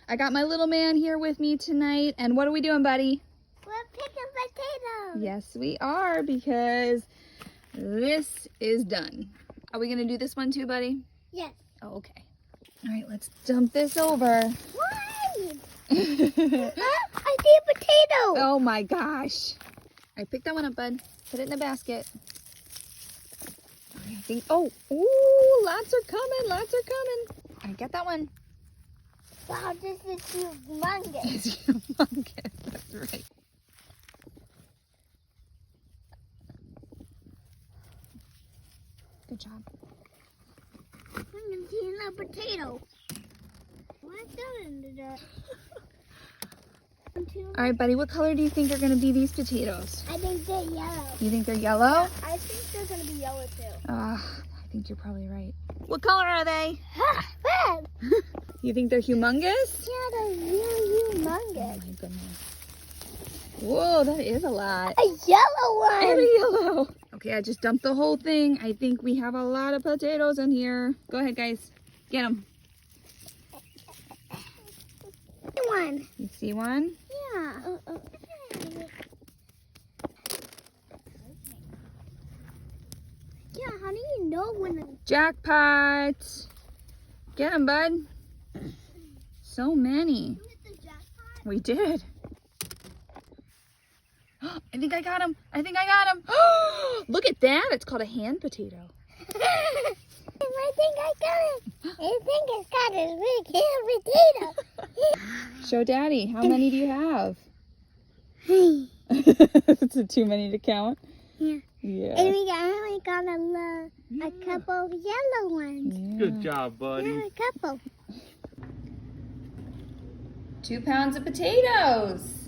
I got my little man here with me tonight. And what are we doing, buddy? We're picking potatoes. Yes, we are, because this is done. Are we going to do this one too, buddy? Yes. Oh, okay. All right, let's dump this over. Why? I see a potato. Oh my gosh. All right, pick that one up, bud. Put it in the basket. All right, I think, oh, ooh, lots are coming, lots are coming. All right, get that one. Wow, this is humongous. It's humongous, that's right. Good job. I'm gonna see a potato. What's that into that? All right, buddy, what color do you think are going to be these potatoes? I think they're yellow. You think they're yellow? I think they're gonna be yellow too. I think you're probably right. What color are they? Red. You think they're humongous? Yeah, they're really Oh humongous. my goodness. Whoa, that is a lot. A yellow one. And a yellow. Okay, I just dumped the whole thing. I think we have a lot of potatoes in here. Go ahead, guys. Get them. One. You see one? Yeah. Yeah, how do you know when the Jackpot. Get them, bud. So many. We did. I think I got him. I think I got him. Look at that. It's called a hand potato. I think I got it. I think it's got a big hand potato. Show Daddy. How many do you have? Hey. Is it too many to count? Yeah. Yeah. And we only got a couple of yellow ones. Yeah. Good job, buddy. Yeah, a couple. 2 pounds of potatoes.